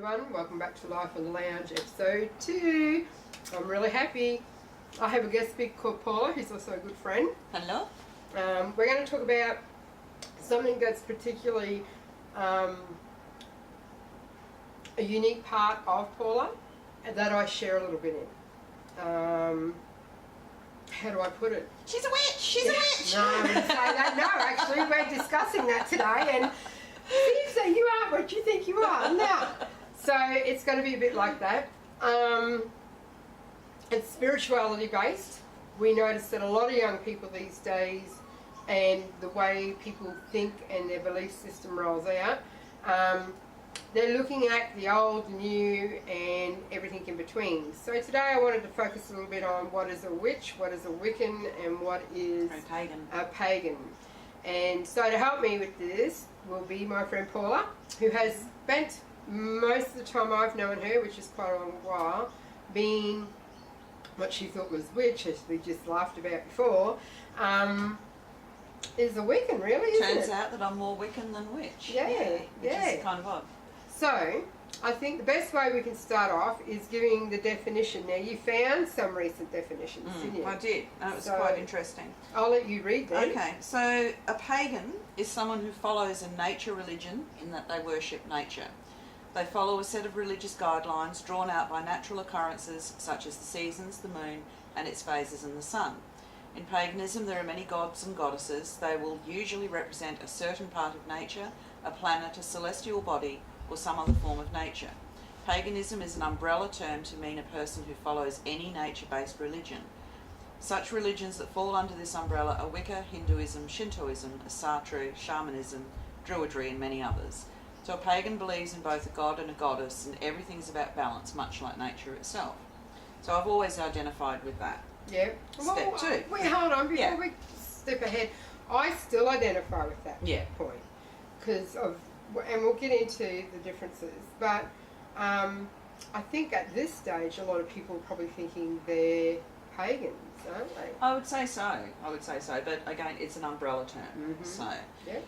everyone, welcome back to Life on the Lounge episode 2. I'm really happy. I have a guest speaker called Paula, who's also a good friend. Hello. We're going to talk about something that's particularly a unique part of Paula that I share a little bit in. How do I put it? She's a witch! She's a witch! No, I'm going to say that. No, actually, we're discussing that today, and you say you are what you think you are. No. So it's going to be a bit like that. It's spirituality based. We notice that a lot of young people these days, and the way people think and their belief system rolls out, they're looking at the old, the new, and everything in between. So today I wanted to focus a little bit on what is a witch, what is a Wiccan, and what is a pagan. And so to help me with this will be my friend Paula, who has spent most of the time I've known her, which is quite a long while, being what she thought was witch, as we just laughed about before, is a Wiccan, really, isn't it? Turns out that I'm more Wiccan than witch. Yeah. Which is kind of odd. So, I think the best way we can start off is giving the definition. Now, you found some recent definitions, didn't you? I did, and it was quite interesting. I'll let you read them. Okay, so a pagan is someone who follows a nature religion in that they worship nature. They follow a set of religious guidelines drawn out by natural occurrences such as the seasons, the moon, and its phases and the sun. In paganism, there are many gods and goddesses. They will usually represent a certain part of nature, a planet, a celestial body, or some other form of nature. Paganism is an umbrella term to mean a person who follows any nature-based religion. Such religions that fall under this umbrella are Wicca, Hinduism, Shintoism, Asatru, shamanism, Druidry, and many others. So a pagan believes in both a god and a goddess, and everything's about balance, much like nature itself. So I've always identified with that. Yeah. Step 2. Wait, hold on, before we step ahead, I still identify with that point. Because of, and we'll get into the differences, but I think at this stage a lot of people are probably thinking they're pagans, aren't they? I would say so, but again, it's an umbrella term.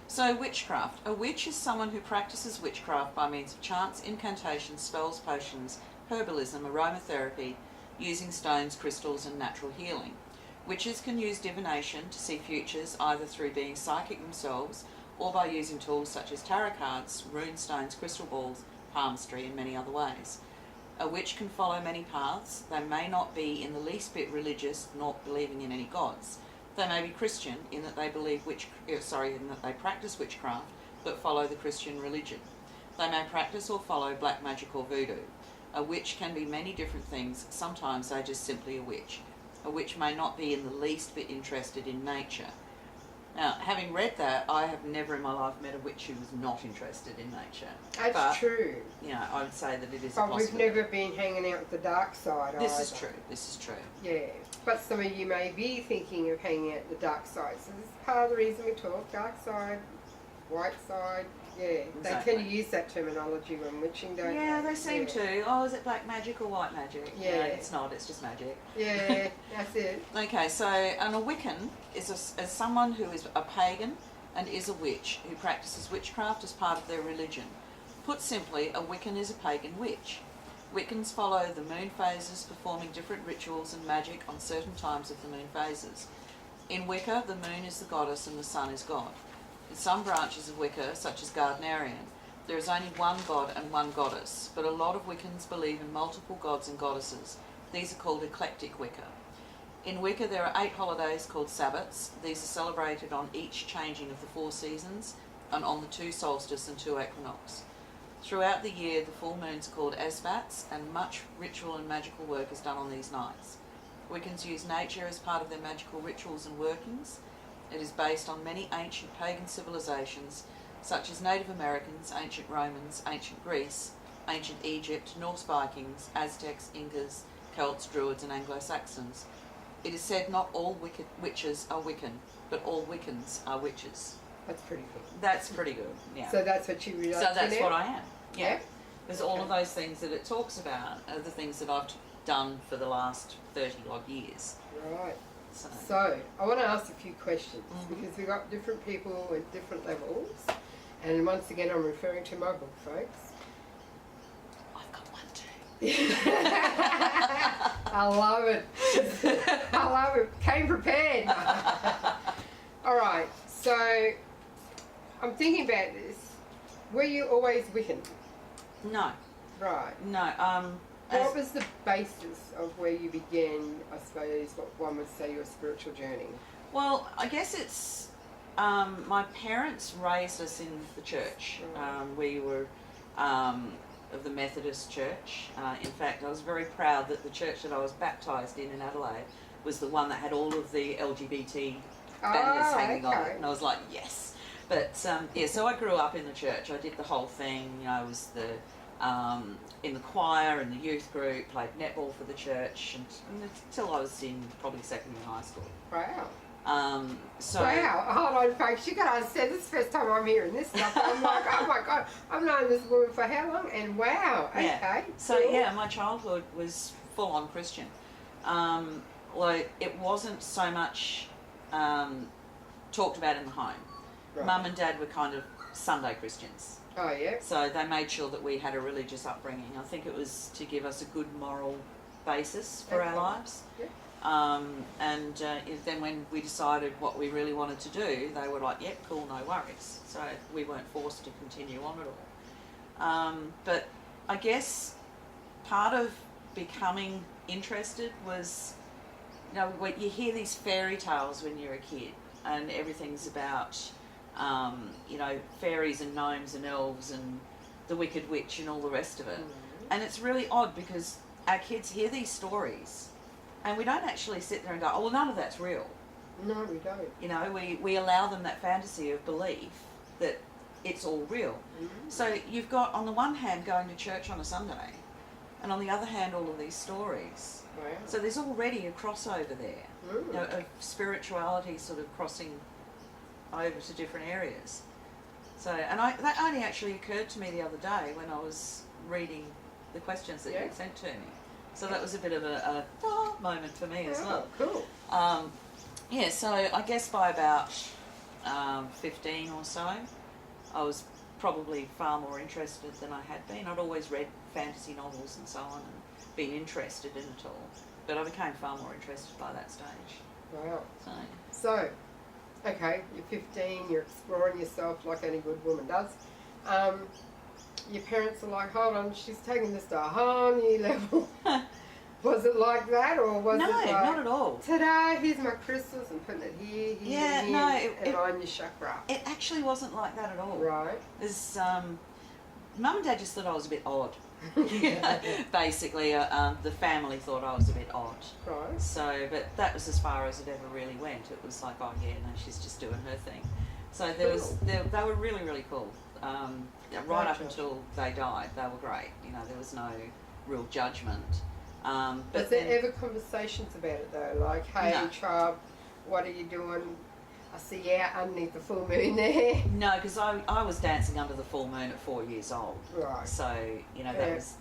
So witchcraft. A witch is someone who practices witchcraft by means of chants, incantations, spells, potions, herbalism, aromatherapy, using stones, crystals, and natural healing. Witches can use divination to see futures either through being psychic themselves or by using tools such as tarot cards, rune stones, crystal balls, palmistry, and many other ways. A witch can follow many paths. They may not be in the least bit religious, nor believing in any gods. They may be Christian in that they believe in that they practice witchcraft, but follow the Christian religion. They may practice or follow black magic or voodoo. A witch can be many different things. Sometimes they're just simply a witch. A witch may not be in the least bit interested in nature. Now, having read that, I have never in my life met a witch who was not interested in nature. That's true. You know, I would say that it is but a possibility. We've never been hanging out with the dark side either. This is true. Yeah, but some of you may be thinking of hanging out the dark side. So this is part of the reason we talk dark side, white side. Yeah, exactly. They tend to use that terminology when witching, don't they? Yeah, they seem to. Oh, is it black magic or white magic? Yeah. No, it's not, it's just magic. Yeah, that's it. Okay, so a Wiccan is someone who is a pagan and is a witch, who practices witchcraft as part of their religion. Put simply, a Wiccan is a pagan witch. Wiccans follow the moon phases, performing different rituals and magic on certain times of the moon phases. In Wicca, the moon is the goddess and the sun is God. In some branches of Wicca, such as Gardnerian, there is only one god and one goddess, but a lot of Wiccans believe in multiple gods and goddesses. These are called eclectic Wicca. In Wicca, there are 8 holidays called Sabbats. These are celebrated on each changing of the 4 seasons and on the 2 solstices and 2 equinox. Throughout the year, the full moons are called Asvats, and much ritual and magical work is done on these nights. Wiccans use nature as part of their magical rituals and workings. It is based on many ancient pagan civilizations, such as Native Americans, ancient Romans, ancient Greece, ancient Egypt, Norse Vikings, Aztecs, Incas, Celts, Druids, and Anglo-Saxons. It is said not all witches are Wiccan, but all Wiccans are witches. That's pretty good. That's pretty good, yeah. So that's what you really like. So that's what I am, yeah. There's all of those things that it talks about are the things that I've done for the last 30 odd years. Right. So, I want to ask a few questions because we've got different people at different levels, and once again I'm referring to my book, folks. I love it. I love it. Came prepared. All right. So I'm thinking about this. Were you always Wiccan? No. Right. No. What was the basis of where you began, I suppose, what one would say your spiritual journey? Well, I guess it's my parents raised us in the church. We were of the Methodist Church. In fact, I was very proud that the church that I was baptised in Adelaide was the one that had all of the LGBT banners hanging on it. And I was like, yes. But yeah, so I grew up in the church. I did the whole thing. You know, I was in the choir and the youth group, played netball for the church, and until I was in probably second year high school. Wow. So wow, hold on folks, you gotta understand, this is the first time I'm hearing this stuff. I'm like, oh my God, I've known this woman for how long? And wow, yeah. Okay. So cool. Yeah, my childhood was full on Christian. Like, it wasn't so much talked about in the home. Right. Mum and Dad were kind of Sunday Christians. Oh yeah. So they made sure that we had a religious upbringing. I think it was to give us a good moral basis for our lives. Yeah. And then when we decided what we really wanted to do, they were like, yep, cool, no worries. So we weren't forced to continue on at all. But I guess part of becoming interested was, you know, you hear these fairy tales when you're a kid, and everything's about, you know, fairies and gnomes and elves and the Wicked Witch and all the rest of it. Mm-hmm. And it's really odd because our kids hear these stories and we don't actually sit there and go, oh, well, none of that's real. No, we don't. You know, we allow them that fantasy of belief that it's all real. Mm-hmm. So you've got, on the one hand, going to church on a Sunday, and on the other hand, all of these stories. Wow. So there's already a crossover there, you know, of spirituality sort of crossing over to different areas. So, and that only actually occurred to me the other day when I was reading the questions that you sent to me. So that was a bit of a moment for me as well. Cool. Yeah, so I guess by about 15 or so, I was probably far more interested than I had been. I'd always read fantasy novels and so on and been interested in it all. But I became far more interested by that stage. Wow. So okay, you're 15, you're exploring yourself like any good woman does. Your parents are like, hold on, she's taking this to a whole new level. Was it like that, or was it like... No, not at all. Ta-da, here's my crystals and putting it here, yeah, no, and on your chakra. It actually wasn't like that at all. Right. There's, Mum and Dad just thought I was a bit odd. Basically, the family thought I was a bit odd. Right. So, but that was as far as it ever really went. It was like, oh yeah, no, she's just doing her thing. So they were really, really cool. Right up until they died, they were great. You know, there was no real judgment. But was there ever conversations about it though? Like, hey, child, what are you doing? I see you out underneath the full moon there. No, because I was dancing under the full moon at 4 years old. Right. So, you know,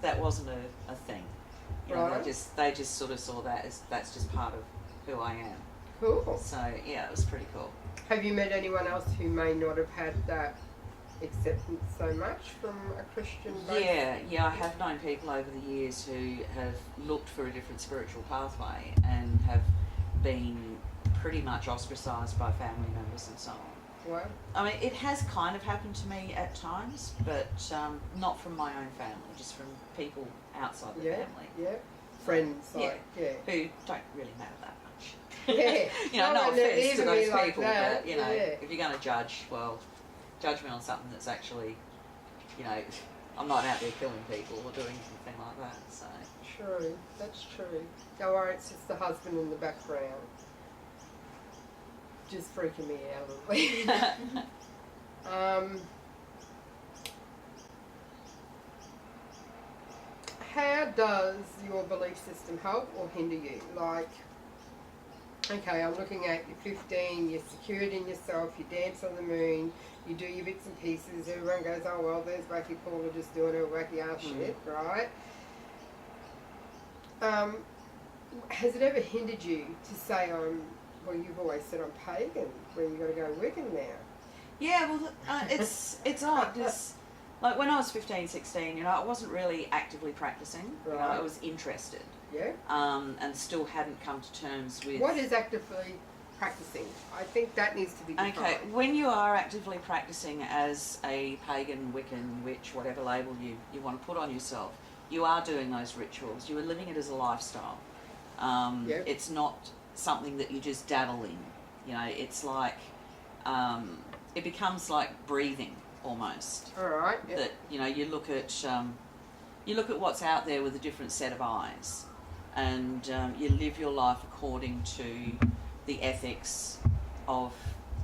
that wasn't a thing. You know, they just sort of saw that as that's just part of who I am. Cool. So yeah, it was pretty cool. Have you met anyone else who may not have had that acceptance so much from a Christian base? Yeah, I have known people over the years who have looked for a different spiritual pathway and have been pretty much ostracised by family members and so on. Wow. I mean, it has kind of happened to me at times, but not from my own family, just from people outside the family. Yeah, friends, who don't really matter that much. Yeah. You know, no offence to those like people, that. but, you know, if you're going to judge, well, judge me on something that's actually, you know, I'm not out there killing people or doing anything like that, so. True, that's true. Don't worry, it's just the husband in the background. Just freaking me out a little bit. How does your belief system help or hinder you? Like, okay, I'm looking at you're 15, you're secured in yourself, you dance on the moon, you do your bits and pieces, everyone goes, oh well, there's wacky Paula just doing her wacky ass shit, right? Has it ever hindered you to say well, you've always said I'm pagan, when you've got to go Wiccan now? Yeah, well, it's odd. Like when I was 15, 16, you know, I wasn't really actively practicing. You know, Right. I was interested. Yeah. And still hadn't come to terms with... What is actively practicing? I think that needs to be defined. Okay, when you are actively practicing as a pagan, Wiccan, witch, whatever label you want to put on yourself, you are doing those rituals. You are living it as a lifestyle. Yep. It's not something that you just dabble in. You know, it's like, it becomes like breathing almost. All right. Yep. That, you know, you look at what's out there with a different set of eyes, and you live your life according to the ethics of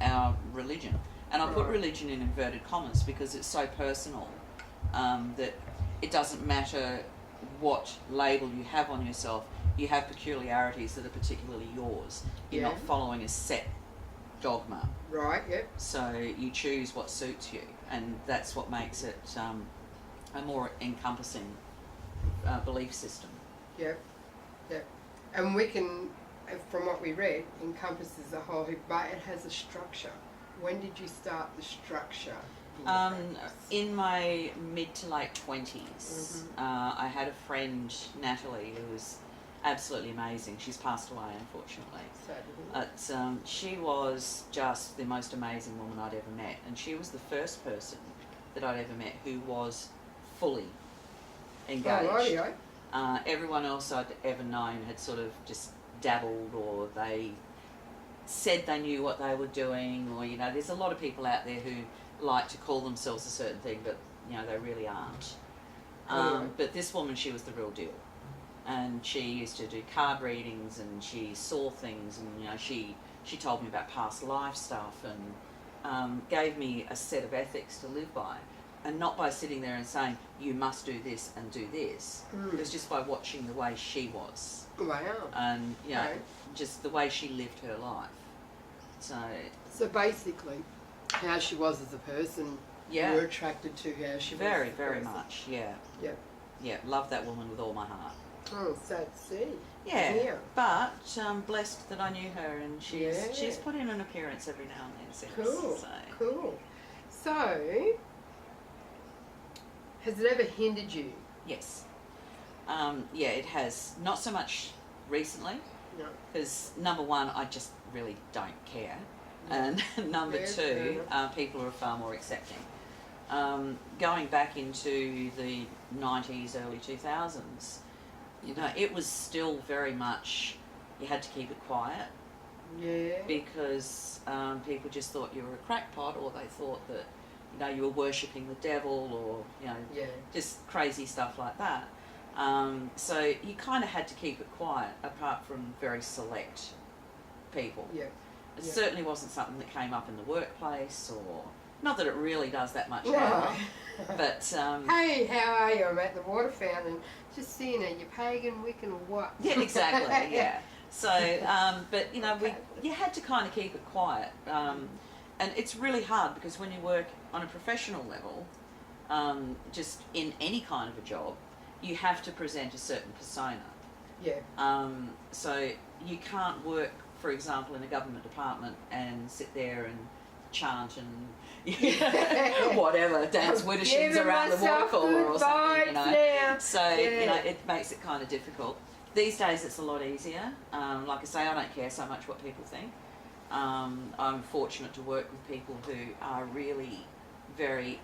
our religion. And I put religion in inverted commas because it's so personal, that it doesn't matter what label you have on yourself, you have peculiarities that are particularly yours. You're not following a set dogma. Right, yep. So you choose what suits you, and that's what makes it a more encompassing belief system. Yep. Yep. And Wiccan, from what we read, encompasses a whole heap, but it has a structure. When did you start the structure? In my mid to late 20s, I had a friend, Natalie, who was absolutely amazing. She's passed away, unfortunately. But she was just the most amazing woman I'd ever met, and she was the first person that I'd ever met who was fully engaged. Everyone else I'd ever known had sort of just dabbled, or they said they knew what they were doing, or, you know, there's a lot of people out there who like to call themselves a certain thing, but, you know, they really aren't. But this woman, she was the real deal. And she used to do card readings, and she saw things, and, you know, she told me about past life stuff, and gave me a set of ethics to live by. And not by sitting there and saying, you must do this and do this. It was just by watching the way she was. Wow. And, you know, just the way she lived her life. So basically, how she was as a person, you were attracted to how she was. Very, very much, yeah. Yep. Yeah, love that woman with all my heart. Oh, sad to see. Yeah, but blessed that I knew her, and she's put in an appearance every now and then since. Cool, So. cool. So, has it ever hindered you? Yes. Yeah, it has. Not so much recently, because number one, I just really don't care. And number two, people are far more accepting. Going back into the 90s, early 2000s, you know, it was still very much, you had to keep it quiet. Yeah. Because people just thought you were a crackpot, or they thought that, you know, you were worshipping the devil, or, you know, just crazy stuff like that. So you kind of had to keep it quiet, apart from very select people. Yeah. It certainly wasn't something that came up in the workplace, or not that it really does that much now. But hey, how are you? I'm at the water fountain, just seeing it. You pagan, Wiccan, or what? Yeah, exactly. Yeah. So, but, you know, you had to kind of keep it quiet, and it's really hard because when you work on a professional level, just in any kind of a job, you have to present a certain persona. Yeah. So you can't work, for example, in a government department and sit there and chant and whatever, dance widdershins around the water cooler or something, you know. Now. So, you know, it makes it kind of difficult. These days it's a lot easier. Like I say, I don't care so much what people think. I'm fortunate to work with people who are really very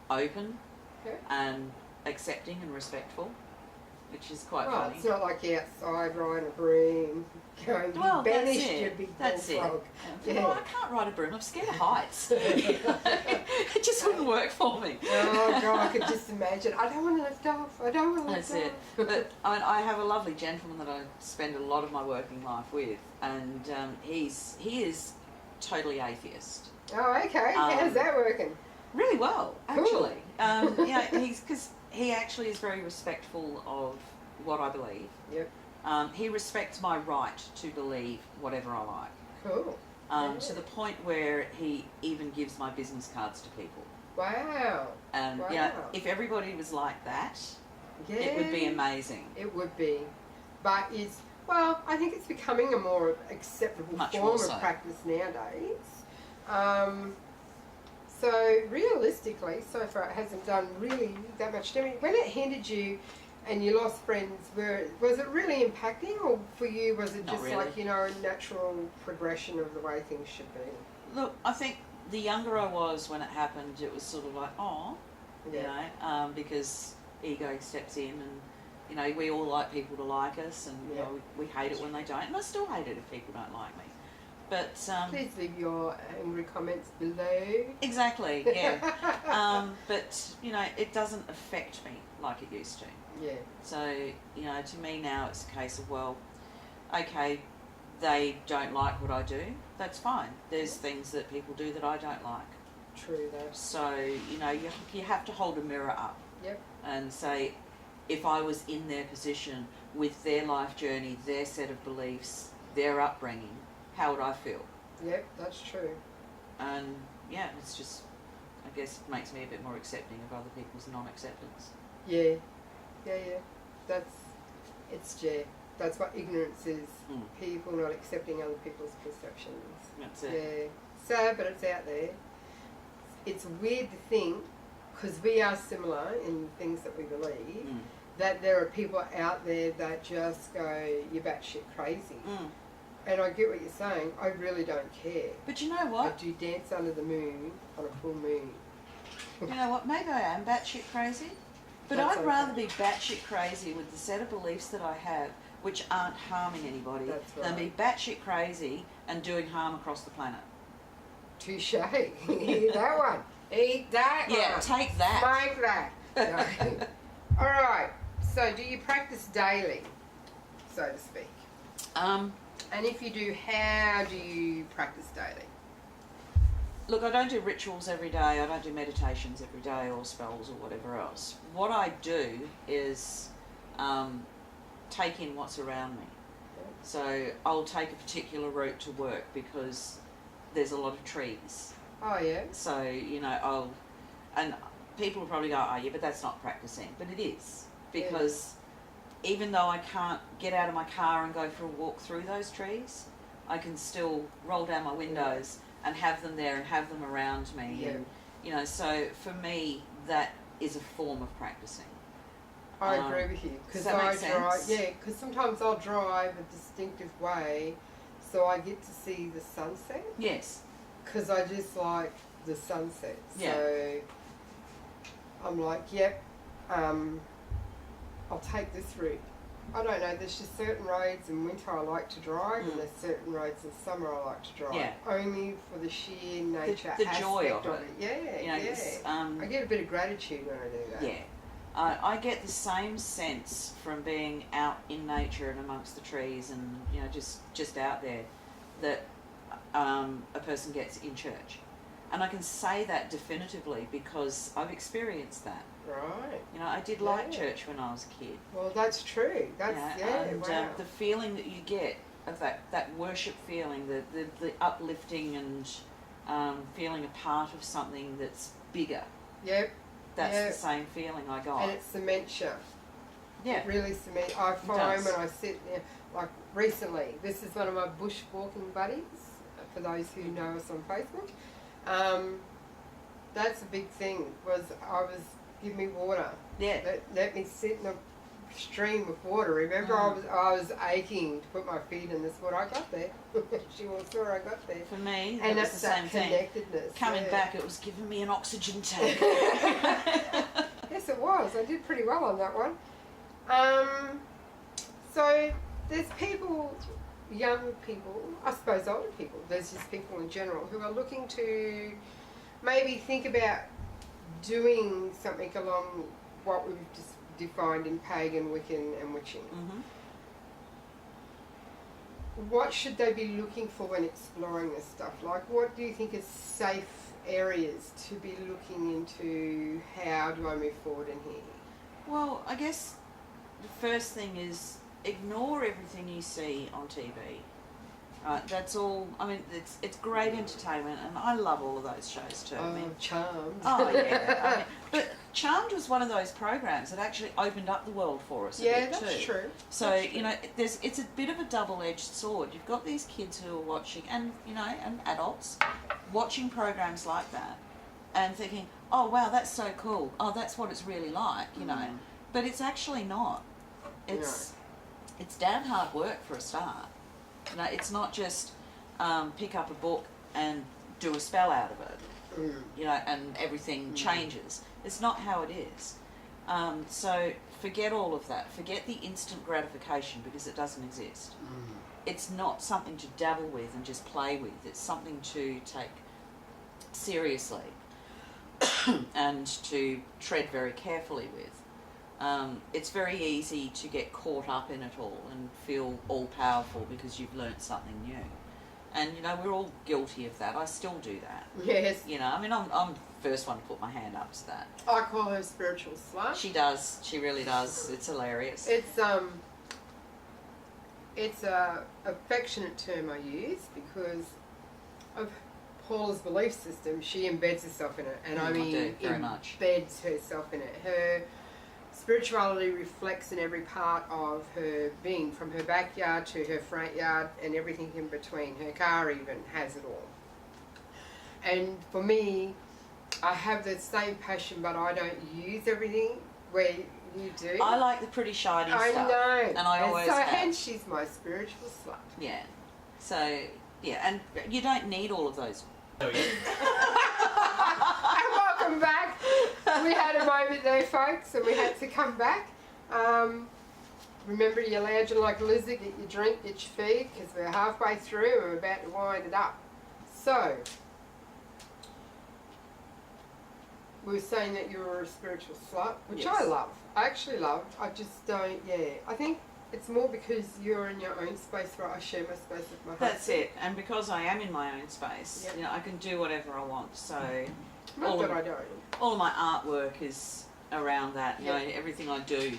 open and accepting and respectful, which is quite funny. It's not like you're outside riding a broom, going, you banished your big bullfrog. Yeah. Well, I can't ride a broom, I'm scared of heights. It just wouldn't work for me. Oh God, I could just imagine. I don't want to lift off, I don't want to lift off. That's it. But I have a lovely gentleman that I spend a lot of my working life with, and he is totally atheist. Oh, okay. How's that working? Really well, actually. Cool. Yeah, because he actually is very respectful of what I believe. Yep. He respects my right to believe whatever I like. Cool. To the point where he even gives my business cards to people. Wow. And wow. Yeah, if everybody was like that, it would be amazing. It would be. But I think it's becoming a more acceptable form of practice nowadays. So realistically, so far it hasn't done really that much damage. When it hindered you and you lost friends, was it really impacting, or for you was it Not just really. like, you know, a natural progression of the way things should be? Look, I think the younger I was when it happened, it was sort of like, oh, Yeah. you know, because ego steps in, and you know, we all like people to like us, and you Yeah. know, we hate it when they don't, and I still hate it if people don't like me. But Please leave your angry comments below. exactly, yeah. But you know, it doesn't affect me like it used to. Yeah. So you know, to me now, it's a case of, well, okay, they don't like what I do. That's fine. There's things that people do that I don't like. True that. So you know, you have to hold a mirror up. Yep. And say, if I was in their position with their life journey, their set of beliefs, their upbringing, how would I feel? Yep, that's true. And yeah, it's just, I guess it makes me a bit more accepting of other people's non-acceptance. Yeah. That's what ignorance is. People not accepting other people's perceptions. That's it. Yeah. Sad, but it's out there. It's weird to think, because we are similar in things that we believe, that there are people out there that just go, you're batshit crazy. And I get what you're saying. I really don't care. But you know I what? do dance under the moon on a full moon. You know what? Maybe I am batshit crazy, but That's I'd okay. rather be batshit crazy with the set of beliefs that I have, which aren't harming anybody, That's than be right. batshit crazy and doing harm across the planet. Touche. Eat that one. Eat that Yeah, one. take that. Smoke that. No. All right. So, do you practice daily, so to speak? And if you do, how do you practice daily? Look, I don't do rituals every day. I don't do meditations every day or spells or whatever else. What I do is take in what's around me. So I'll take a particular route to work because there's a lot of trees. Oh, yeah. So, you know, and people will probably go, oh yeah, but that's not practicing. But it is, because even though I can't get out of my car and go for a walk through those trees, I can still roll down my windows and have them there and have them around me. Yeah. And, you know, so for me, that is a form of practicing. I agree with you. Does that make sense? Yeah, because sometimes I'll drive a distinctive way so I get to see the sunset. Yes. Because I just like the sunset. Yeah. So I'm like, yep, I'll take this route. I don't know, there's just certain roads in winter I like to drive, and there's certain roads in summer I like to drive. Yeah. Only for the sheer nature The joy aspect of it. Yeah, You know, yeah. it's, I get a bit of gratitude when I do that. yeah. I get the same sense from being out in nature and amongst the trees and, you know, just out there that a person gets in church. And I can say that definitively because I've experienced that. Right. You know, I did like Yeah. church when I was a kid. Well, that's true. That's, You know, yeah, and wow. the feeling that you get of that worship feeling, the uplifting and feeling a part of something that's bigger. Yep. That's Yep. the same feeling I got. And it cements you. Yeah. It really cements. I find does. when I sit there, like recently, this is one of my bushwalking buddies, for those who know us on Facebook. That's a big thing, give me water. Yeah. Let me sit in a stream of water. Remember, I was aching to put my feet in this water. I got there. She all saw I got there. For me, And it was that's the that same thing. connectedness. Coming yeah. back, it was giving me an oxygen tank. Yes, it was. I did pretty well on that one. So there's people, young people, I suppose older people, there's just people in general who are looking to maybe think about doing something along what we've just defined in pagan, Wiccan and witching. What should they be looking for when exploring this stuff? Like, what do you think is safe areas to be looking into? How do I move forward in here? Well, I guess the first thing is ignore everything you see on TV. That's all. I mean, it's great entertainment, and I love all of those shows too. I mean, Charmed. oh yeah. I mean, but Charmed was one of those programs that actually opened up the world for us. Yeah, a bit that's too. true. So That's true. you know, it's a bit of a double-edged sword. You've got these kids who are watching, and you know, and adults watching programs like that, and thinking, oh wow, that's so cool. Oh, that's what it's really like, you know. But it's actually not. It's damn hard work for a start. You know, it's not just pick up a book and do a spell out of it, you know, and everything changes. It's not how it is. So forget all of that. Forget the instant gratification, because it doesn't exist. It's not something to dabble with and just play with. It's something to take seriously and to tread very carefully with. It's very easy to get caught up in it all and feel all powerful because you've learnt something new. And, you know, we're all guilty of that. I still do that. Yes. You know, I mean, I'm the first one to put my hand up to that. I call her spiritual slut. She does. She really does. It's hilarious. It's a affectionate term I use because of Paula's belief system. She embeds herself in it, and I mean, do, very much. Embeds herself in it. Her spirituality reflects in every part of her being, from her backyard to her front yard and everything in between. Her car even has it all. And for me, I have the same passion, but I don't use everything where you do. I like the pretty shiny stuff. I know. And I always have. And she's my spiritual slut. Yeah. So, yeah, and you don't need all of those. And welcome back. We had a moment there, folks, and we had to come back. Remember, you're lounging like a lizard, get your drink, get your feed, because we're halfway through and we're about to wind it up. So, we were saying that you were a spiritual slut, which Yes. I love. I actually love. I just don't, I think it's more because you're in your own space, right? I share my space with my husband. That's it. And because I am in my own space, Yep. you know, I can do whatever I want. So Not that I don't. all of my artwork is around that. You Yep. know, everything I do.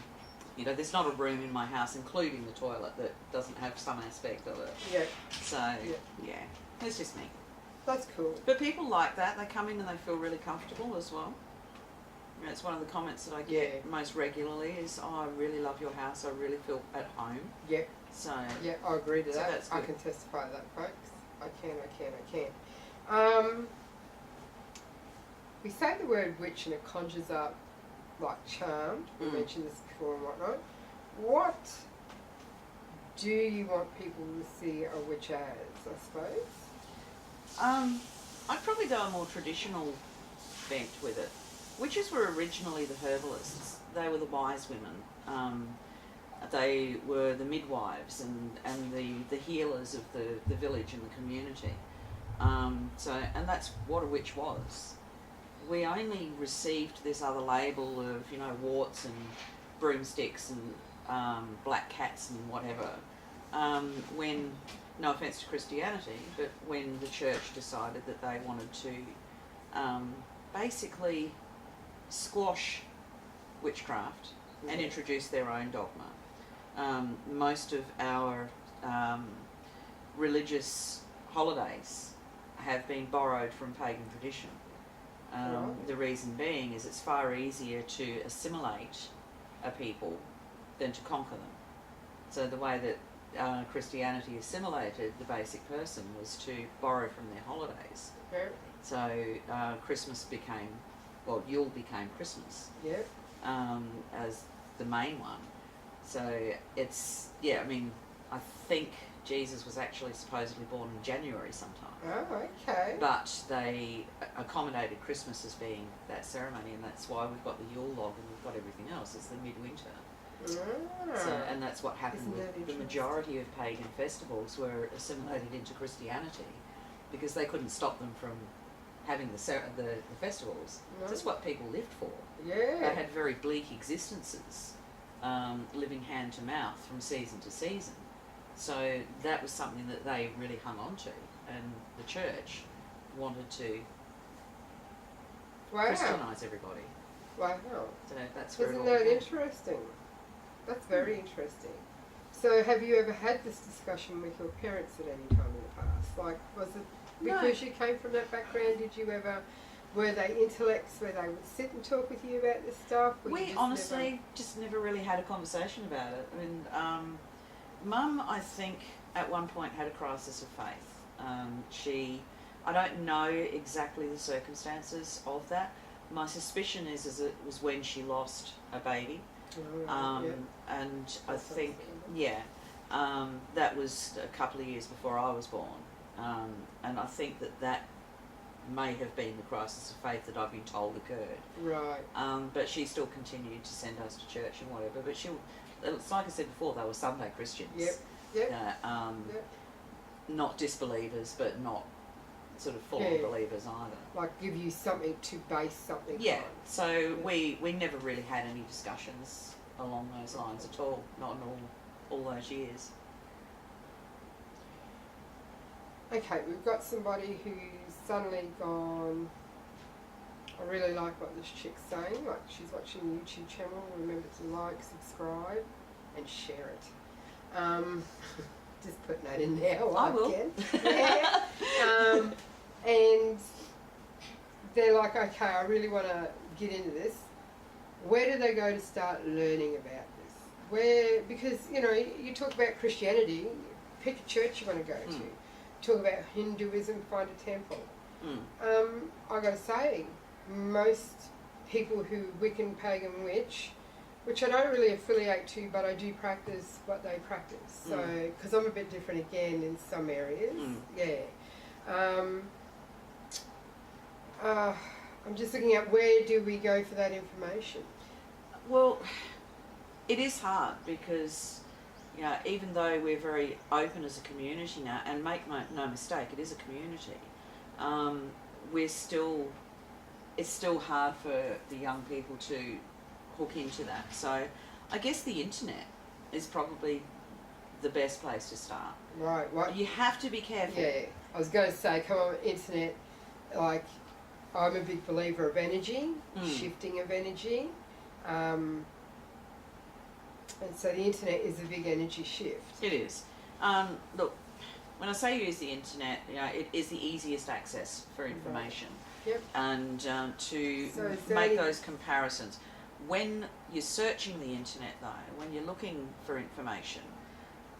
You know, there's not a room in my house, including the toilet, that doesn't have some aspect of it. Yeah, So, yeah, it's just me. that's cool. But people like that. They come in and they feel really comfortable as well. You know, it's one of the comments that I get most regularly is, oh, I really love your house. I really feel at home. Yeah. So, Yeah, I agree to So that. that's I good. can testify to that, folks. I can. We say the word witch and it conjures up like charmed. We mentioned this before and whatnot. What do you want people to see a witch as, I suppose? I'd probably go a more traditional bent with it. Witches were originally the herbalists. They were the wise women. They were the midwives and the healers of the village and the community. And that's what a witch was. We only received this other label of, you know, warts and broomsticks and black cats and whatever, when, no offence to Christianity, but when the church decided that they wanted to basically squash witchcraft and introduce their own dogma. Most of our religious holidays have been borrowed from pagan tradition. The reason being is it's far easier to assimilate a people than to conquer them. So the way that Christianity assimilated the basic person was to borrow from their holidays. Apparently. So Christmas became, well, Yule became Christmas as the main one. So it's, I mean, I think Jesus was actually supposedly born in January sometime. Oh, okay. But they accommodated Christmas as being that ceremony, and that's why we've got the Yule log and we've got everything else. It's the midwinter. So, and that's what happened with the majority of pagan festivals were assimilated into Christianity because they couldn't stop them from having the festivals. No. That's what people lived for. Yeah. They had very bleak existences, living hand to mouth from season to season. So that was something that they really hung on to, and the church wanted to Christianise everybody. Wow. So that's where Isn't it all that began. interesting? That's very interesting. So have you ever had this discussion with your parents at any time in the past? Like, was it because you came from that background? Did you ever, were they intellects where they would sit and talk with you about this stuff? We honestly just never really had a conversation about it. I mean, Mum, I think, at one point had a crisis of faith. She I don't know exactly the circumstances of that. My suspicion is it was when she lost a baby. And I think, that was a couple of years before I was born. And I think that may have been the crisis of faith that I've been told occurred. Right. But she still continued to send us to church and whatever. But it's like I said before, they were Sunday Christians. Yep. Not disbelievers, but not sort of full-on believers either. Like give you something to base something Yeah. on. So we never really had any discussions along those lines at all. Not in all those years. Okay, we've got somebody who's suddenly gone, I really like what this chick's saying, like she's watching the YouTube channel, remember to like, subscribe and share it. Just putting that in there while I will. can. And they're like, okay, I really want to get into this. Where do they go to start learning about this? Because, you talk about Christianity, pick a church you want to go to. Talk about Hinduism, find a temple. I got to say, most people who Wiccan, Pagan, Witch, which I don't really affiliate to, but I do practice what they practice. So, because I'm a bit different again in some areas. I'm just looking at where do we go for that information? Well, it is hard because, even though we're very open as a community now, and make no mistake, it is a community, it's still hard for the young people to hook into that. So I guess the internet is probably the best place to start. Right. What? You have to be careful. Yeah. I was going to say, come on, internet, like, I'm a big believer of energy, shifting of energy. And so the internet is a big energy shift. It is. Look, when I say use the internet, it is the easiest access for information. Yep. And to make those comparisons. When you're searching the internet though, when you're looking for information,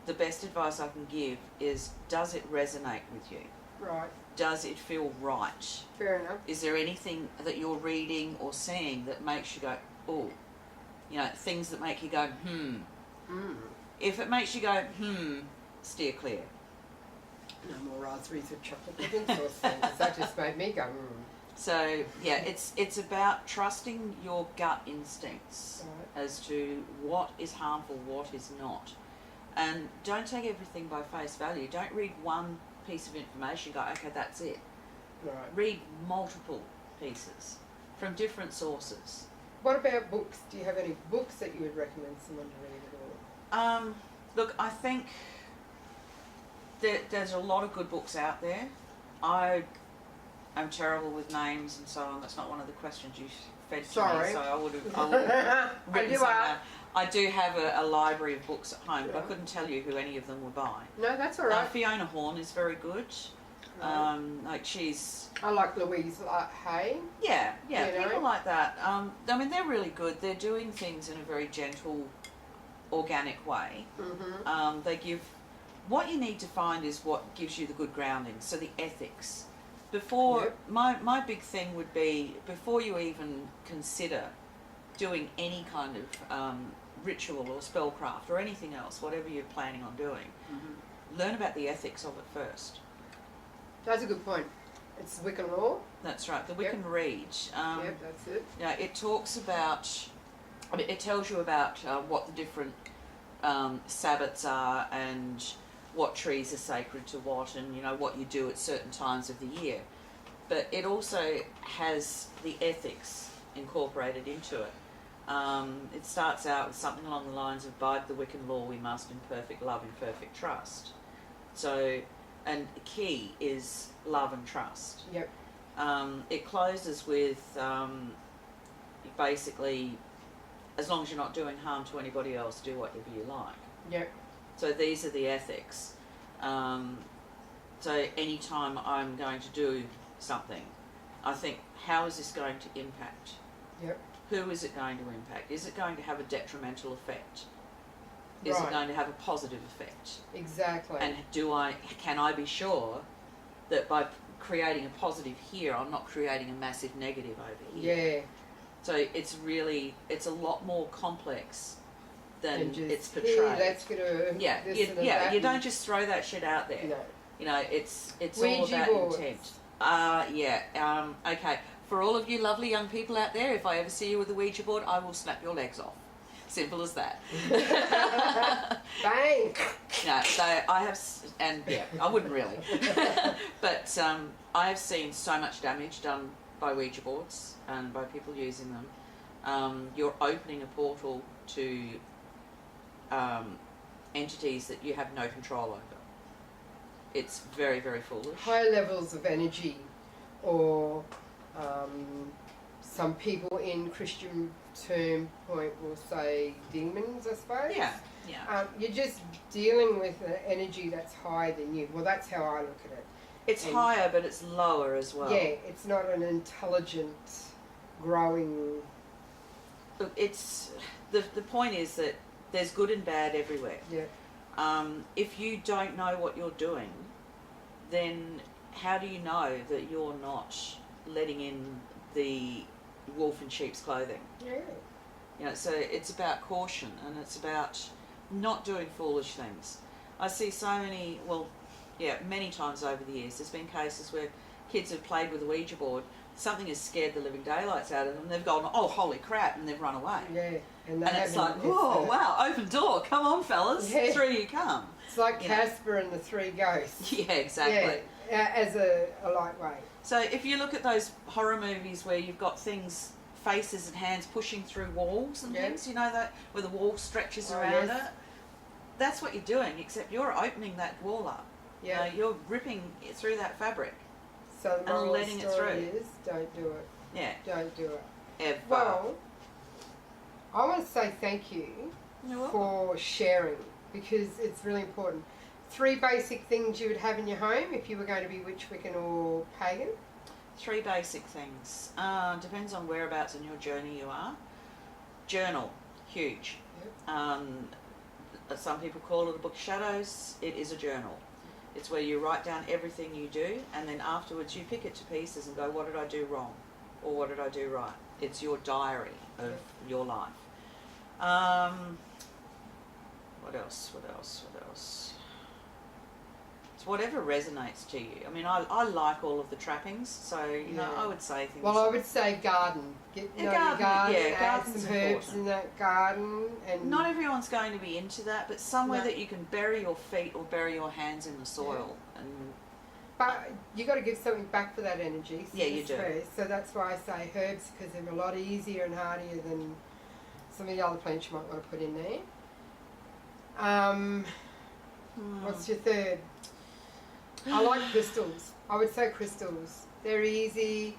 the best advice I can give is, does it resonate with you? Right. Does it feel right? Fair enough. Is there anything that you're reading or seeing that makes you go, oh, things that make you go, If it makes you go, steer clear. No more raspberries with chocolate pudding sauce then, 'cause that just made me go, So, it's about trusting your gut instincts as to what is harmful, what is not. And don't take everything by face value. Don't read one piece of information and go, okay, that's it. Right. Read multiple pieces from different sources. What about books? Do you have any books that you would recommend someone to read at all? Look, I think there's a lot of good books out there. I'm terrible with names and so on. That's not one of the questions you fed to me, so I would have written some down. I do have a library of books at home, but I couldn't tell you who any of them were by. No, that's all right. Fiona Horn is very good. She's... I like Louise Hay. Yeah, people like that. They're really good. They're doing things in a very gentle, organic way. They give... What you need to find is what gives you the good grounding, so the ethics. My big thing would be, before you even consider doing any kind of ritual or spellcraft or anything else, whatever you're planning on doing, learn about the ethics of it first. That's a good point. It's Wiccan law. That's right, the Wiccan Read. That's it. It talks about, it tells you about what the different Sabbats are and what trees are sacred to what, and what you do at certain times of the year. But it also has the ethics incorporated into it. It starts out with something along the lines of, by the Wiccan law we must in perfect love and perfect trust. So, and key is love and trust. Yep. It closes with basically, as long as you're not doing harm to anybody else, do whatever you like. Yep. So these are the ethics. So anytime I'm going to do something, I think, how is this going to impact? Yep. Who is it going to impact? Is it going to have a detrimental effect? Is it going to have a positive effect? Exactly. And can I be sure that by creating a positive here, I'm not creating a massive negative over here. Yeah. So it's a lot more complex than just, it's portrayed. That's gonna You don't just throw that shit out there. No. You know, it's Ouija all about boards. intent. Okay. For all of you lovely young people out there, if I ever see you with a Ouija board, I will snap your legs off. Simple as that. Bang! No, so I have, and yeah, I wouldn't really. But I have seen so much damage done by Ouija boards and by people using them. You're opening a portal to entities that you have no control over. It's very, very foolish. High levels of energy, or some people in Christian term point will say demons, I suppose. Yeah. You're just dealing with an energy that's higher than you. Well, that's how I look at it. It's higher, but it's lower as well. Yeah, it's not an intelligent, growing... Look, it's the point is that there's good and bad everywhere. Yeah. If you don't know what you're doing, then how do you know that you're not letting in the wolf in sheep's clothing? Yeah. You know, so it's about caution, and it's about not doing foolish things. I see so many, many times over the years, there's been cases where kids have played with a Ouija board, something has scared the living daylights out of them, they've gone, oh, holy crap, and they've run away. Yeah. And it's like, whoa, wow, open door, come on, fellas, through you come. It's like Casper and the Three Ghosts. Yeah, exactly. Yeah, as a lightweight. So if you look at those horror movies where you've got things, faces and hands pushing through walls and things, you know, that where the wall stretches around it, that's what you're doing, except you're opening that wall up. Yeah. You know, you're ripping it through that fabric. So the moral letting it story through. is, don't do it. Yeah. Don't do it. Ever. Well, I want to say thank you for sharing, because it's really important. 3 basic things you would have in your home if you were going to be witch, Wiccan or Pagan. 3 basic things. Depends on whereabouts in your journey you are. Journal, huge. Some people call it a book of shadows. It is a journal. It's where you write down everything you do, and then afterwards you pick it to pieces and go, what did I do wrong? Or what did I do right? It's your diary of your life. What else? It's whatever resonates to you. I mean, I like all of the trappings, so, you know, I would say things I would say garden. Get your garden, add some herbs in that garden. And not everyone's going to be into that, but somewhere that you can bury your feet or bury your hands in the soil. But you got to give something back for that energy. So you do. So that's why I say herbs, because they're a lot easier and hardier than some of the other plants you might want to put in there. What's your third? I like crystals. I would say crystals. They're easy.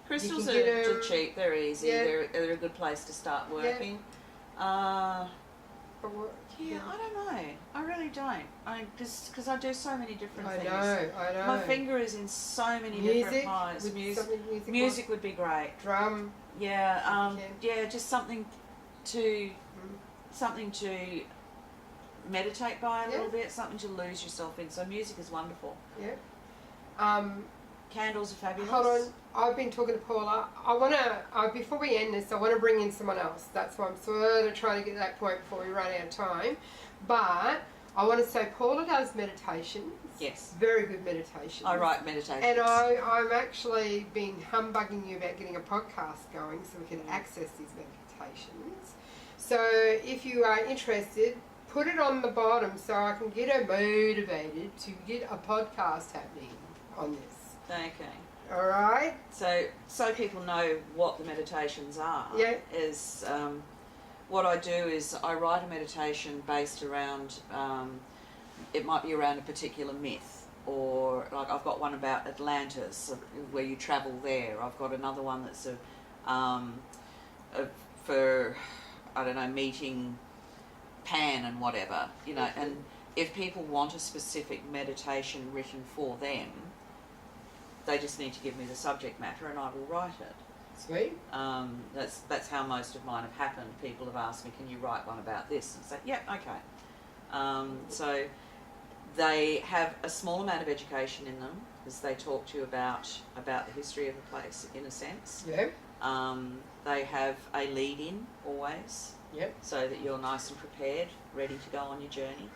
Crystals are cheap. They're easy. Yeah. They're a good place to start working. I don't know. I really don't. Because I do so many different things. I know. My finger is in so many different pies. Music would be great. Drum. Yeah. Just something to meditate by a little bit, something to lose yourself in. So music is wonderful. Yeah. Candles are fabulous. Hold on, I've been talking to Paula. I want to, before we end this, I want to bring in someone else. That's why I'm sort of trying to get to that point before we run out of time. But I want to say Paula does meditations. Yes. Very good meditations. I write meditations. And I'm actually been humbugging you about getting a podcast going so we can access these meditations. So if you are interested, put it on the bottom so I can get her motivated to get a podcast happening on this. Okay. All right. So people know what the meditations are. Yeah. Is what I do is I write a meditation based around. It might be around a particular myth, or like I've got one about Atlantis, where you travel there. I've got another one that's for I don't know, meeting Pan and whatever, you know. And if people want a specific meditation written for them, they just need to give me the subject matter and I will write it. Sweet. That's how most of mine have happened. People have asked me, can you write one about this? And I say, yeah, okay. So they have a small amount of education in them, as they talk to you about the history of the place, in a sense. Yeah. They have a lead-in always, Yep. so that you're nice and prepared, ready to go on your journey.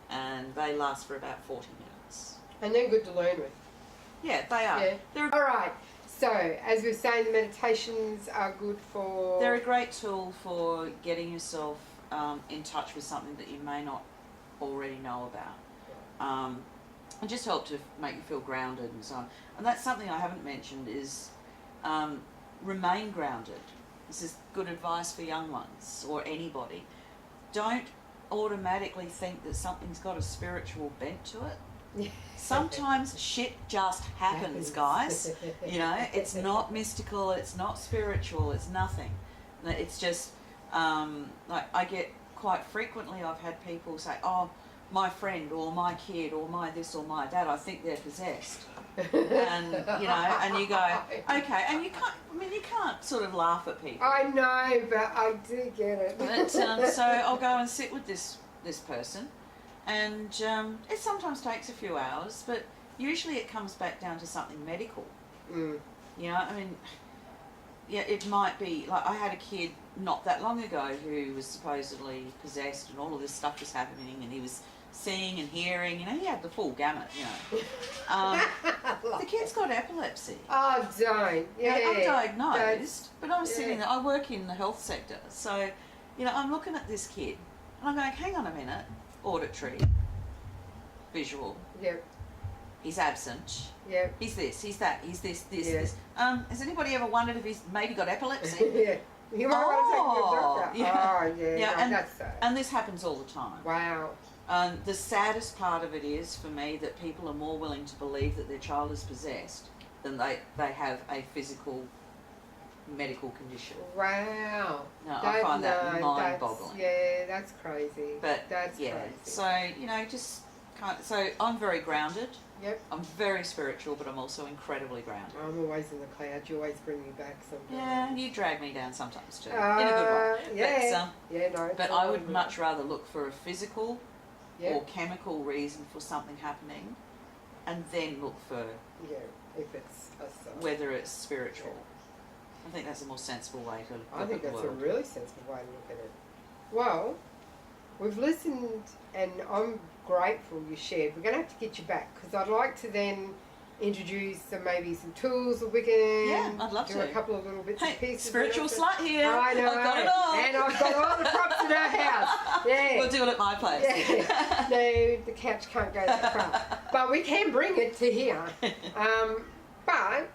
And they last for about 40 minutes. And they're good to learn with. Yeah, they are. Yeah. All right. So, as we were saying, the meditations are good for... They're a great tool for getting yourself in touch with something that you may not already know about. And just help to make you feel grounded and so on. And that's something I haven't mentioned is remain grounded. This is good advice for young ones or anybody. Don't automatically think that something's got a spiritual bent to it. Sometimes shit just happens, guys. You know, it's not mystical, it's not spiritual, it's nothing. It's just, like I get quite frequently, I've had people say, oh, my friend or my kid or my this or my that, I think they're possessed. And, you know, and you go, okay, and you can't sort of laugh at people. I know, but I do get it. But, so I'll go and sit with this person. And it sometimes takes a few hours, but usually it comes back down to something medical. Mm. You know, I mean, yeah, it might be, like I had a kid not that long ago who was supposedly possessed and all of this stuff was happening and he was seeing and hearing, you know, he had the full gamut, you know. The kid's got epilepsy. Oh, don't. Yeah. Undiagnosed, but I was sitting there, I work in the health sector, so, you know, I'm looking at this kid and I'm going, hang on a minute. Auditory, visual. Yep. He's absent. Yep. He's this. He's that. He's this. This. Has anybody ever wondered if he's maybe got epilepsy? Yeah. You might want to take him to a doctor. Yeah. Oh, yeah. Yeah. Right, And that's so. And this happens all the time. Wow. The saddest part of it is for me that people are more willing to believe that their child is possessed than they have a physical medical condition. Wow. No, I find that mind-boggling. Yeah, that's crazy. But that's yeah, crazy. so you know, just kind. So I'm very grounded. Yep. I'm very spiritual, but I'm also incredibly grounded. I'm always in the clouds. You always bring me back sometimes. Yeah, you drag me down sometimes too, in a good way. Yeah. But, no. But I would much rather look for a physical Yep. or chemical reason for something happening, and then look for if it's a whether it's spiritual. I think that's a more sensible way to look at the world. I think that's a really sensible way to look at it. Well, we've listened and I'm grateful you shared. We're going to have to get you back because I'd like to then introduce maybe some tools of Wiccan. Yeah, I'd love do to. a couple of little bits and pieces. Spiritual slut here. I know. I've got it all. And I've got all the props in our house. Yeah. We'll do it at my place. Yeah. No, the couch can't go that far. But we can bring it to here. But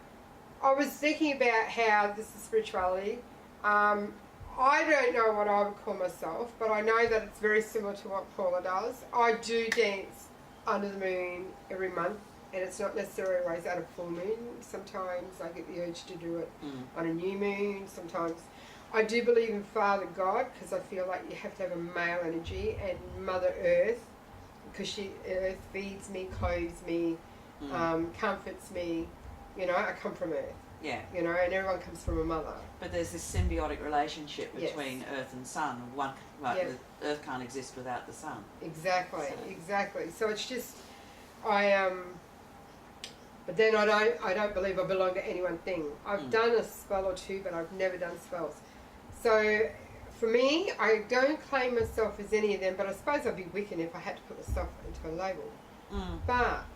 I was thinking about how this is spirituality. I don't know what I would call myself, but I know that it's very similar to what Paula does. I do dance under the moon every month, and it's not necessarily always at a full moon. Sometimes I get the urge to do it on a new moon. Sometimes I do believe in Father God because I feel like you have to have a male energy, and Mother Earth because Earth feeds me, clothes me, comforts me. You know, I come from Earth. Yeah. You know, and everyone comes from a mother. But there's this symbiotic relationship between Earth and Sun. The Earth can't exist without the Sun. Exactly, exactly. So it's just, but then I don't believe I belong to any one thing. I've done a spell or two, but I've never done spells. So for me, I don't claim myself as any of them, but I suppose I'd be Wiccan if I had to put myself into a label. But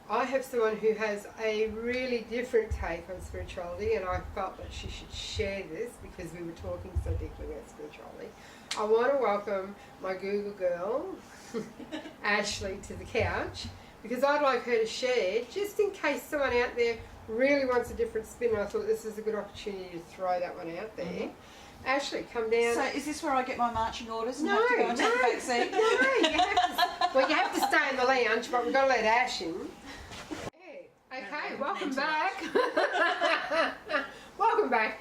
I have someone who has a really different take on spirituality, and I felt that she should share this because we were talking so deeply about spirituality. I want to welcome my Google girl, Ashley, to the couch because I'd like her to share, just in case someone out there really wants a different spin. And I thought this is a good opportunity to throw that one out there. Ashley, come down. So is this where I get my marching orders and No, have to go and take the back seat? No, you have to stay in the lounge, but we've got to let Ash in. Okay, welcome back. Welcome back.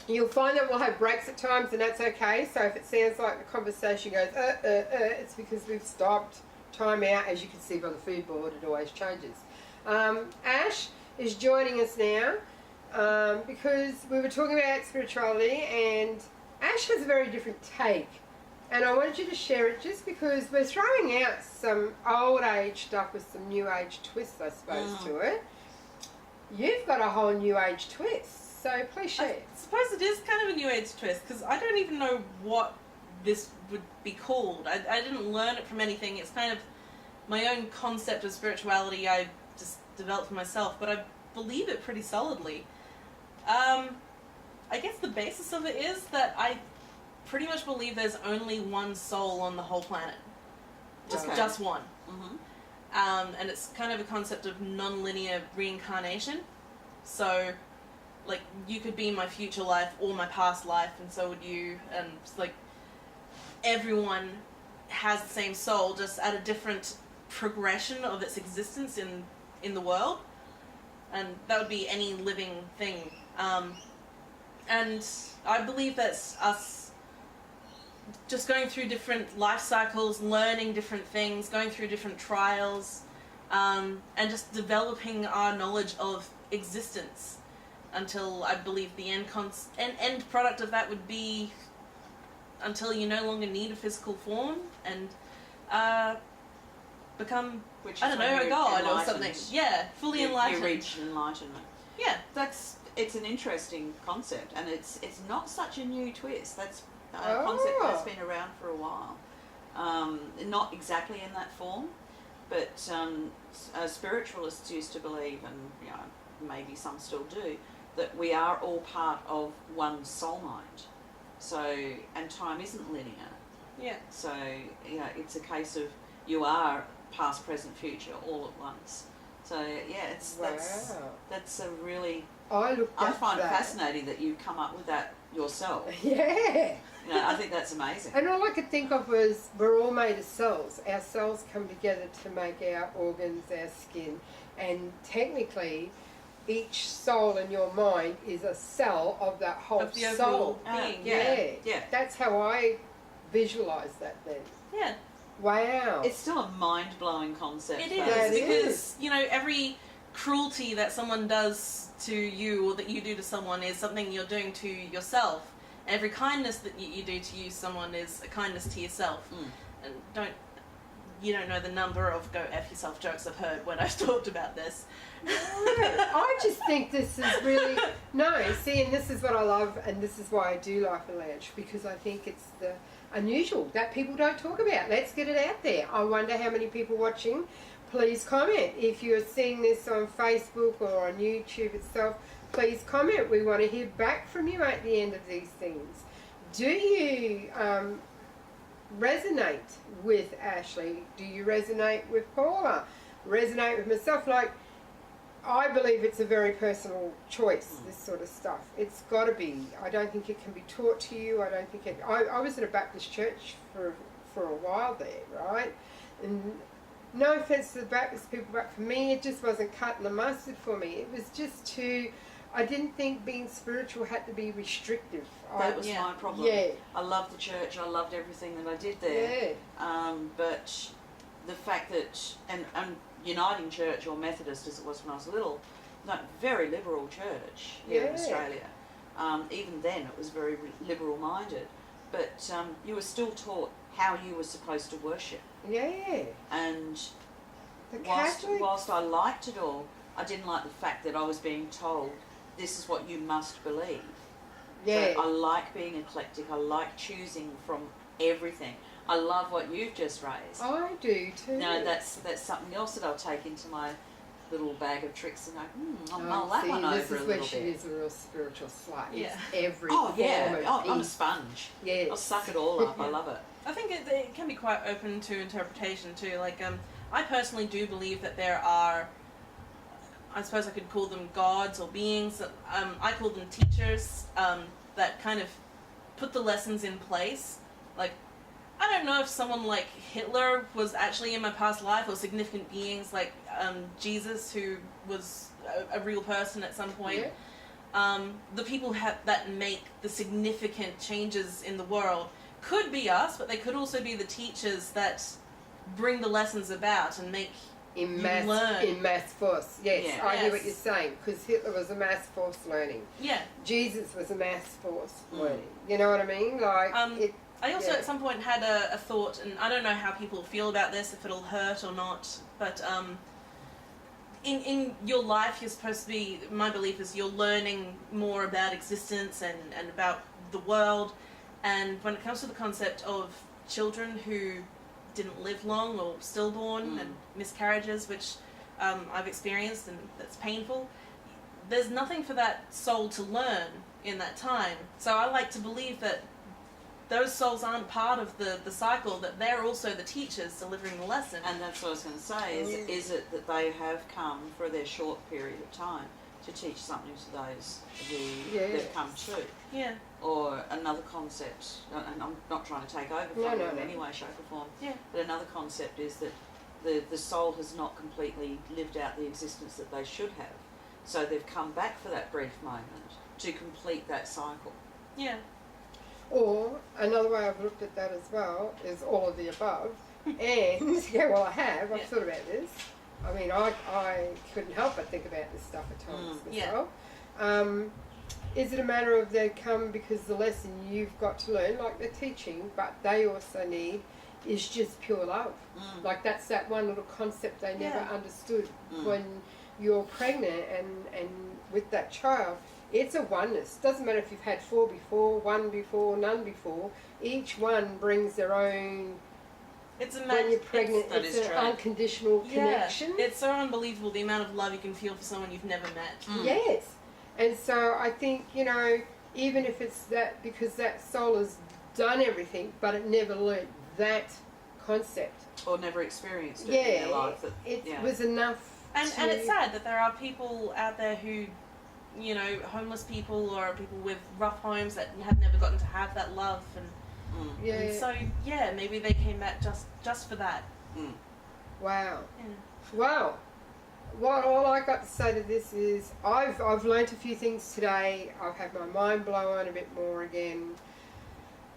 You'll find that we'll have breaks at times, and that's okay. So if it sounds like the conversation goes, it's because we've stopped, time out. As you can see by the food board, it always changes. Ash is joining us now because we were talking about spirituality, and Ash has a very different take And I wanted you to share it just because we're throwing out some old age stuff with some new age twists, I suppose, to it. You've got a whole new age twist, so please share. I suppose it is kind of a new age twist, because I don't even know what this would be called. I didn't learn it from anything. It's kind of my own concept of spirituality I just developed for myself, but I believe it pretty solidly. I guess the basis of it is that I pretty much believe there's only one soul on the whole planet. Just one. And it's kind of a concept of non-linear reincarnation. So, like, you could be my future life or my past life, and so would you. And, like, everyone has the same soul, just at a different progression of its existence in the world. And that would be any living thing. And I believe that's us just going through different life cycles, learning different things, going through different trials, and just developing our knowledge of existence until I believe the end product of that would be until you no longer need a physical form and become, I don't know, a god or something. Yeah, fully enlightened. You reach enlightenment. Yeah. It's an interesting concept, and it's not such a new twist. That's a concept that's been around for a while. Not exactly in that form, but spiritualists used to believe, and maybe some still do, that we are all part of one soul mind. So, and time isn't linear. Yeah. So, it's a case of you are past, present, future all at once. So, that's a really... I find it fascinating that you've come up with that yourself. Yeah. I think that's amazing. And all I could think of was we're all made of cells. Our cells come together to make our organs, our skin, and technically each soul in your mind is a cell of that whole of the soul. being. Yeah. That's how I visualise that then. Yeah. Wow. It's still a mind-blowing concept. It is, because, every cruelty that someone does to you or that you do to someone is something you're doing to yourself. Every kindness that you do to someone is a kindness to yourself. And you don't know the number of go F yourself jokes I've heard when I've talked about this. I just think this is really, and this is what I love, and this is why I do Life and Lounge, because I think it's the unusual that people don't talk about. Let's get it out there. I wonder how many people watching. Please comment. If you're seeing this on Facebook or on YouTube itself, please comment. We want to hear back from you at the end of these things. Do you resonate with Ashley? Do you resonate with Paula? Resonate with myself? Like, I believe it's a very personal choice, this sort of stuff. It's got to be. I don't think it can be taught to you. I don't think it... I was in a Baptist church for a while there, right? And no offence to the Baptist people, but for me, it just wasn't cutting the mustard for me. It was just too... I didn't think being spiritual had to be restrictive. That was my problem. Yeah. I loved the church. I loved everything that I did there. Yeah. But the fact that... And Uniting Church, or Methodist as it was when I was little, very liberal church here in Australia. Even then it was very liberal minded, but you were still taught how you were supposed to worship. Yeah. And The whilst I liked it all, I didn't like the fact that I was being told this is what you must believe. Yeah. So I like being eclectic. I like choosing from everything. I love what you've just raised. I do too. No, that's something else that I'll take into my little bag of tricks and go, I'll mull that one over a little bit. This is where she is a real spiritual slut. Yeah. It's every I'm a sponge. Yes. I'll suck it all up. I love it. I think it can be quite open to interpretation too. Like, I personally do believe that there are, I suppose I could call them gods or beings. I call them teachers that kind of put the lessons in place. Like, I don't know if someone like Hitler was actually in my past life, or significant beings like Jesus, who was a real person at some point. Yeah. The people that make the significant changes in the world could be us, but they could also be the teachers that bring the lessons about and make you learn. In mass force. Yes, Yeah. I hear what you're saying, because Hitler was a mass force learning. Yeah. Jesus was a mass force learning. You know what I mean? Like, I also Yeah. at some point had a thought, and I don't know how people feel about this, if it'll hurt or not, but in your life you're supposed to be, my belief is you're learning more about existence and about the world, and when it comes to the concept of children who didn't live long or stillborn and miscarriages, which I've experienced and that's painful, there's nothing for that soul to learn in that time. So I like to believe that those souls aren't part of the cycle, that they're also the teachers delivering the lesson. And that's what I was going to say, is it that they have come for their short period of time to teach something to those who they've come to? Yeah. Or another concept, and I'm not trying to take over from it in any way, shape or form, but another concept is that the soul has not completely lived out the existence that they should have. So they've come back for that brief moment to complete that cycle. Yeah. Or another way I've looked at that as well is all of the above. And I have. I've thought about this. I mean, I couldn't help but think about this stuff at times myself. Is it a matter of they come because the lesson you've got to learn, like they're teaching, but they also need is just pure love. Like that's that one little concept they never understood when you're pregnant and with that child. It's a oneness. Doesn't matter if you've had 4 before, 1 before, none before. Each one brings their own. It's when you're pregnant, it's an unconditional connection. It's so unbelievable the amount of love you can feel for someone you've never met. Yes. And so I think, even if it's that, because that soul has done everything, but it never learnt that concept. Or never experienced it in their life. It was enough. And it's sad that there are people out there who, homeless people or people with rough homes that have never gotten to have that love. And so, maybe they came back just for that. Wow. Yeah. Wow. What all I got to say to this is I've learnt a few things today. I've had my mind blown a bit more again.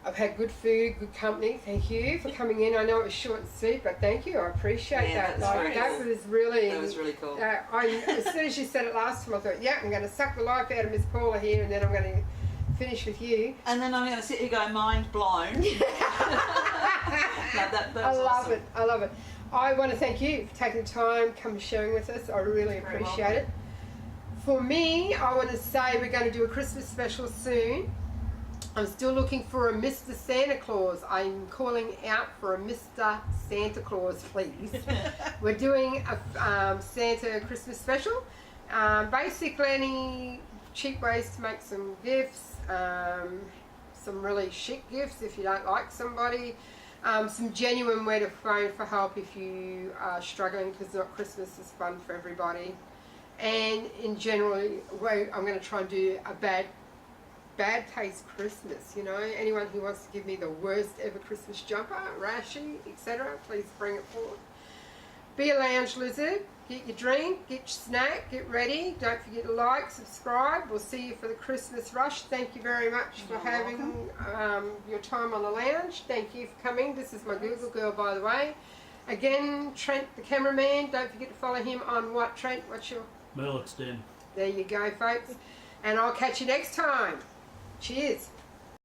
I've had good food, good company. Thank you for coming in. I know it was short and sweet, but thank you. I appreciate that. That was really. That was really cool. As soon as you said it last time, I thought, I'm going to suck the life out of Miss Paula here, and then I'm going to finish with you. And then I'm going to sit here going mind blown. I love it. I love it. I want to thank you for taking the time, come and sharing with us. I really appreciate it. For me, I want to say we're going to do a Christmas special soon. I'm still looking for a Mr. Santa Claus. I'm calling out for a Mr. Santa Claus, please. We're doing a Santa Christmas special. Basically, any cheap ways to make some gifts, some really chic gifts if you don't like somebody. Some genuine way to phone for help if you are struggling, because not Christmas is fun for everybody. And in general, I'm going to try and do a bad taste Christmas. Anyone who wants to give me the worst ever Christmas jumper, rashy, etc., please bring it forward. Be a lounge lizard. Get your drink, get your snack, get ready. Don't forget to like, subscribe. We'll see you for the Christmas rush. Thank you very much for having your time on the lounge. Thank you for coming. This is my Google girl, by the way. Again, Trent, the cameraman. Don't forget to follow him on what, Trent? What's your... Mirloks Den. There you go, folks. And I'll catch you next time. Cheers.